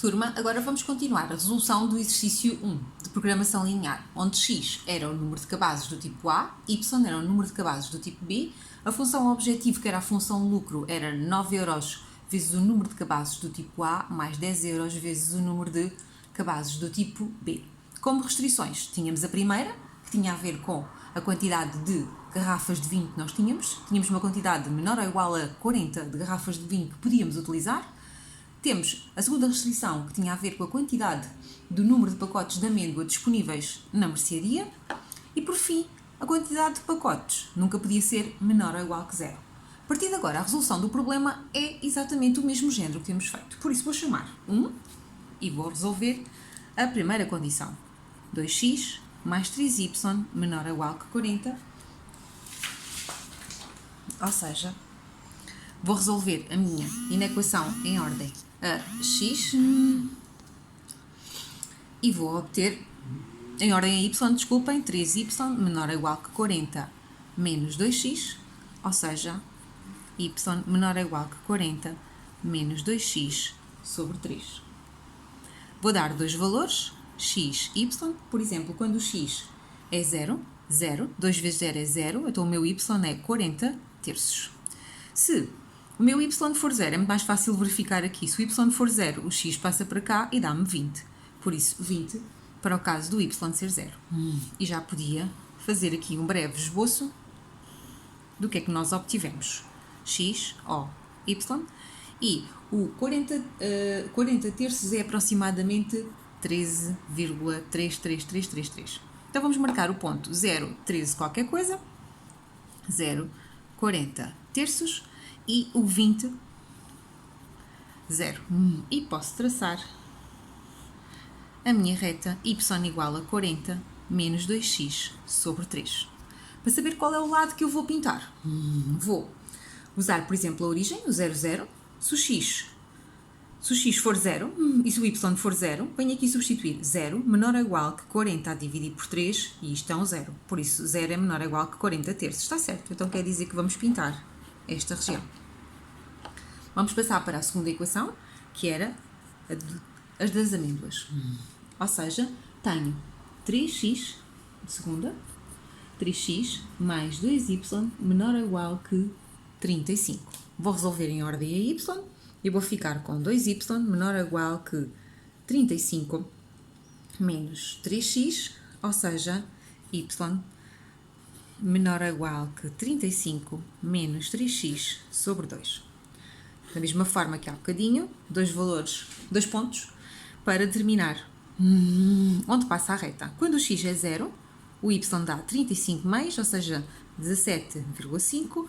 Turma, agora vamos continuar a resolução do exercício 1 de programação linear, onde x era o número de cabazes do tipo A, y era o número de cabazes do tipo B, a função objetivo, que era a função lucro, era 9 euros vezes o número de cabazes do tipo A, mais 10 euros vezes o número de cabazes do tipo B. Como restrições, tínhamos a primeira, que tinha a ver com a quantidade de garrafas de vinho que nós tínhamos uma quantidade menor ou igual a 40 de garrafas de vinho que podíamos utilizar. Temos a segunda restrição, que tinha a ver com a quantidade do número de pacotes de amêndoa disponíveis na mercearia. E, por fim, a quantidade de pacotes nunca podia ser menor ou igual que zero. A partir de agora, a resolução do problema é exatamente o mesmo género que temos feito. Por isso, vou chamar 1 e vou resolver a primeira condição. 2x mais 3y menor ou igual que 40. Ou seja, vou resolver a minha inequação em ordem a x e vou obter, em ordem a y, desculpem, 3y menor ou igual que 40 menos 2x, ou seja, y menor ou igual que 40 menos 2x sobre 3. Vou dar dois valores, x, y, por exemplo, quando o x é 0, 2 vezes 0 é 0, então o meu y é 40 terços. Se o meu y for 0, é muito mais fácil verificar aqui. Se o y for 0, o x passa para cá e dá-me 20. Por isso, 20 para o caso do y ser 0. E já podia fazer aqui um breve esboço do que é que nós obtivemos. X, O, y. E o 40 terços é aproximadamente 13,33333. Então vamos marcar o ponto 0, 13 qualquer coisa, 0, 40 terços e o 20, 0. E posso traçar a minha reta y igual a 40 menos 2x sobre 3. Para saber qual é o lado que eu vou pintar, vou usar, por exemplo, a origem, o 0, 0. Se o x for 0 e se o y for 0, venho aqui substituir 0 menor ou igual que 40 a dividir por 3 e isto é um 0. Por isso, 0 é menor ou igual que 40 terços. Está certo? Então quer dizer que vamos pintar esta região. Vamos passar para a segunda equação, que era as das amêndoas. Ou seja, tenho 3x, segunda, 3x mais 2y menor ou igual que 35. Vou resolver em ordem a y e vou ficar com 2y menor ou igual que 35 menos 3x, ou seja, y menor ou igual que 35 menos 3x sobre 2. Da mesma forma que há bocadinho, dois pontos para determinar onde passa a reta. Quando o x é 0, o y dá 35 meios, ou seja, 17,5.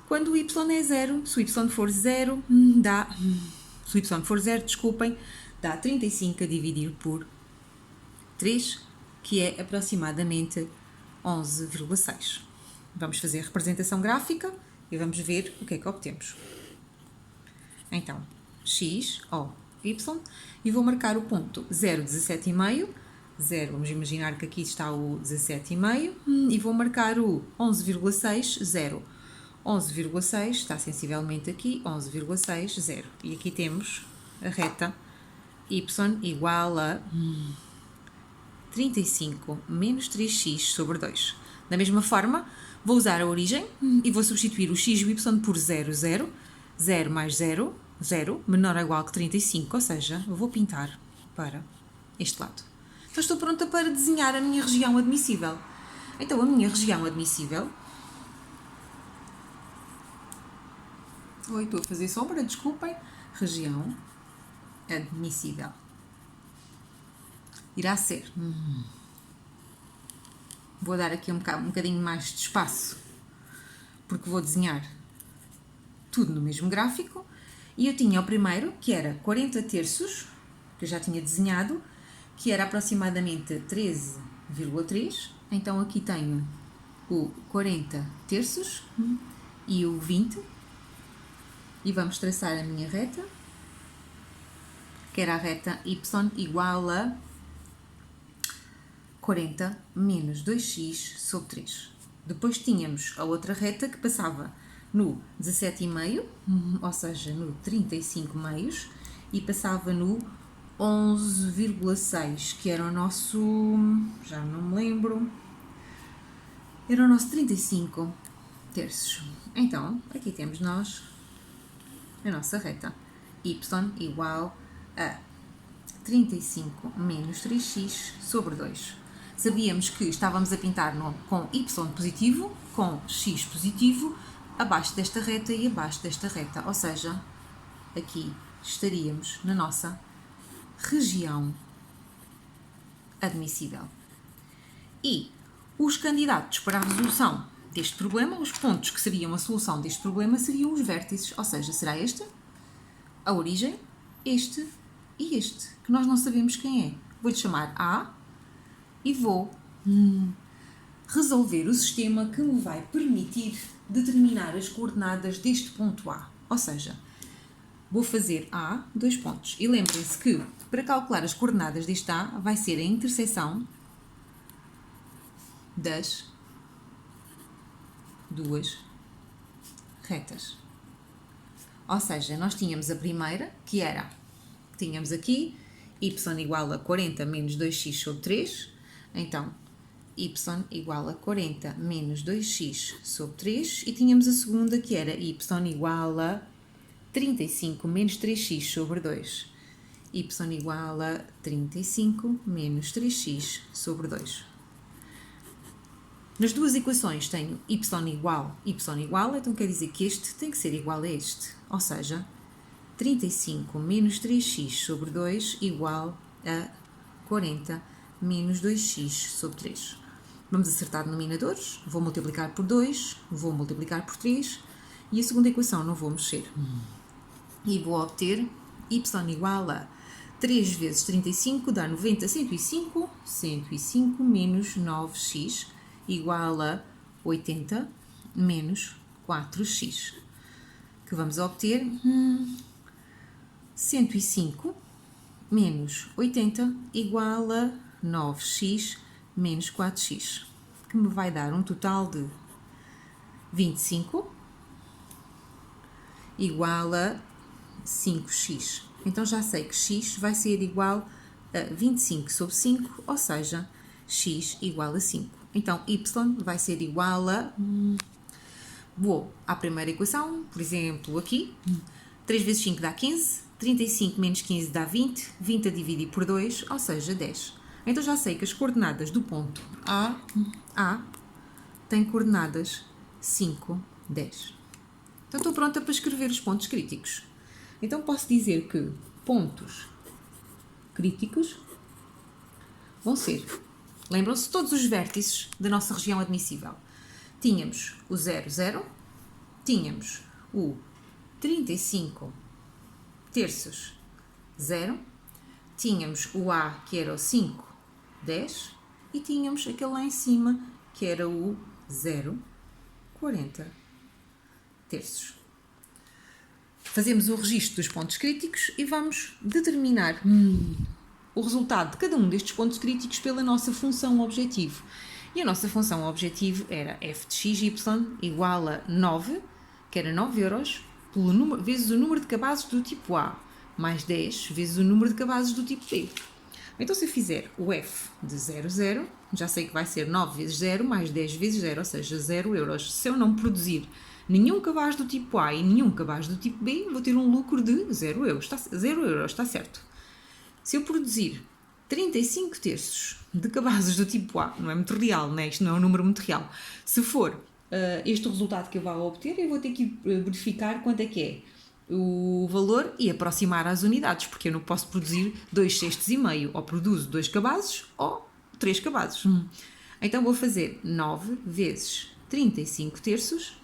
Quando o y é 0, se o y for 0, dá 35 a dividir por 3, que é aproximadamente 11,6. Vamos fazer a representação gráfica e vamos ver o que é que obtemos. Então, x, O, y, e vou marcar o ponto 0, 17,5, 0, vamos imaginar que aqui está o 17,5, e vou marcar o 11,6, 0. 11,6 está sensivelmente aqui, 11,6, 0. E aqui temos a reta y igual a 35 menos 3x sobre 2. Da mesma forma, vou usar a origem e vou substituir o x e o y por 0, 0. 0 mais 0, 0, menor ou igual que 35, ou seja, eu vou pintar para este lado. Então estou pronta para desenhar a minha região admissível. Então a minha região admissível... Oi, estou a fazer sombra, desculpem. Região admissível. Irá ser... Vou dar aqui um bocadinho mais de espaço, porque vou desenhar tudo no mesmo gráfico. E eu tinha o primeiro, que era 40 terços, que eu já tinha desenhado, que era aproximadamente 13,3. Então aqui tenho o 40 terços e o 20. E vamos traçar a minha reta, que era a reta y igual a 40 menos 2x sobre 3. Depois tínhamos a outra reta que passava no 17,5, ou seja, no 35 meios, e passava no 11,6, que era o nosso, já não me lembro, era o nosso 35 terços. Então, aqui temos nós a nossa reta. Y igual a 35 menos 3x sobre 2. Sabíamos que estávamos a pintar com y positivo, com x positivo, abaixo desta reta e abaixo desta reta. Ou seja, aqui estaríamos na nossa região admissível. E os candidatos para a resolução deste problema, os pontos que seriam a solução deste problema, seriam os vértices, ou seja, será este, a origem, este e este, que nós não sabemos quem é. Vou-lhe chamar A e vou resolver o sistema que me vai permitir determinar as coordenadas deste ponto A. Ou seja, vou fazer A, 2 pontos. E lembrem-se que, para calcular as coordenadas deste A, vai ser a interseção das duas retas. Ou seja, nós tínhamos a primeira, que era, tínhamos aqui, y igual a 40 menos 2x sobre 3. Então, y igual a 40 menos 2x sobre 3. E tínhamos a segunda, que era y igual a 35 menos 3x sobre 2. Y igual a 35 menos 3x sobre 2. Nas duas equações tenho y igual, então quer dizer que este tem que ser igual a este. Ou seja, 35 menos 3x sobre 2 igual a 40 menos 2x sobre 3. Vamos acertar denominadores. Vou multiplicar por 2, vou multiplicar por 3 e a segunda equação não vou mexer. E vou obter y igual a 3 vezes 35 dá 90, 105. 105 menos 9x igual a 80 menos 4x. Que vamos obter 105 menos 80 igual a 9x menos 4x. Que me vai dar um total de 25 igual a 5x. Então já sei que x vai ser igual a 25 sobre 5, ou seja, x igual a 5. Então, y vai ser igual a... Vou à primeira equação, por exemplo, aqui. 3 vezes 5 dá 15, 35 menos 15 dá 20, 20 a dividir por 2, ou seja, 10. Então já sei que as coordenadas do ponto A têm coordenadas 5, 10. Então estou pronta para escrever os pontos críticos. Então posso dizer que pontos críticos vão ser... Lembram-se todos os vértices da nossa região admissível. Tínhamos o 0, 0, tínhamos o 35 terços, 0, tínhamos o A, que era o 5, 10, e tínhamos aquele lá em cima, que era o 0, 40 terços. Fazemos o registro dos pontos críticos e vamos determinar o resultado de cada um destes pontos críticos pela nossa função objetivo. E a nossa função objetivo era f de xy igual a 9, que era 9 euros, vezes o número de cabazes do tipo A, mais 10 vezes o número de cabazes do tipo B. Então, se eu fizer o f de 0, 0, já sei que vai ser 9 vezes 0 mais 10 vezes 0, ou seja, 0 euros. Se eu não produzir nenhum cabaz do tipo A e nenhum cabaz do tipo B, vou ter um lucro de 0 euros. 0 euros, está certo. Se eu produzir 35 terços de cabazes do tipo A, não é muito real, né? Isto não é um número muito real. Se for este o resultado que eu vou obter, eu vou ter que verificar quanto é que é o valor e aproximar às unidades, porque eu não posso produzir 2 cestos e meio, ou produzo 2 cabazes ou 3 cabazes. Então vou fazer 9 vezes 35 terços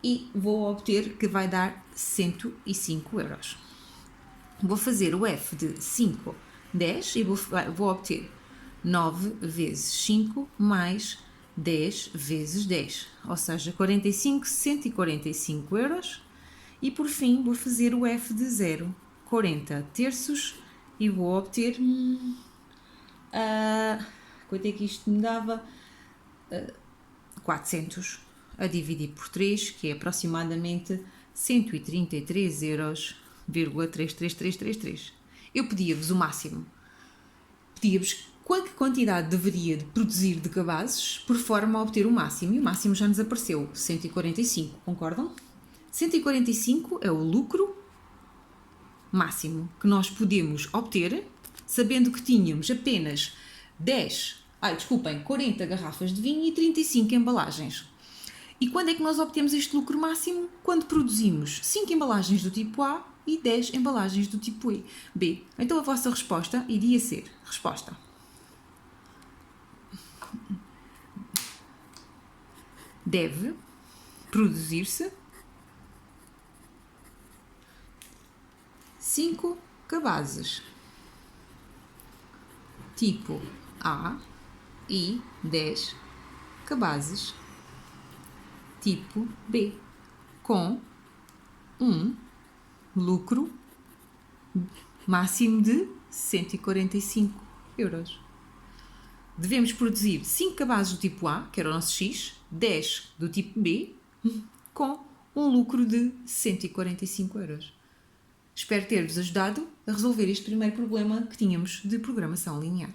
e vou obter que vai dar 105 euros. Vou fazer o f de 5, 10 e vou obter 9 vezes 5 mais 10 vezes 10, ou seja, 45, 145 euros. E por fim vou fazer o f de 0, 40 terços e vou obter... quanto é que isto me dava? 400 a dividir por 3, que é aproximadamente 133 euros, 0,33333. Eu pedia-vos o máximo. Pedia-vos quanta quantidade deveria de produzir de cabazes por forma a obter o máximo. E o máximo já nos apareceu, 145, concordam? 145 é o lucro máximo que nós podemos obter, sabendo que tínhamos apenas 40 garrafas de vinho e 35 embalagens. E quando é que nós obtemos este lucro máximo? Quando produzimos 5 embalagens do tipo A e 10 embalagens do tipo B. Então a vossa resposta iria ser, resposta: deve produzir-se 5 cabazes tipo A e 10 cabazes tipo B, com um lucro máximo de 145 euros. Devemos produzir 5 cabazes do tipo A, que era o nosso X, 10 do tipo B, com um lucro de 145 euros. Espero ter-vos ajudado a resolver este primeiro problema que tínhamos de programação linear.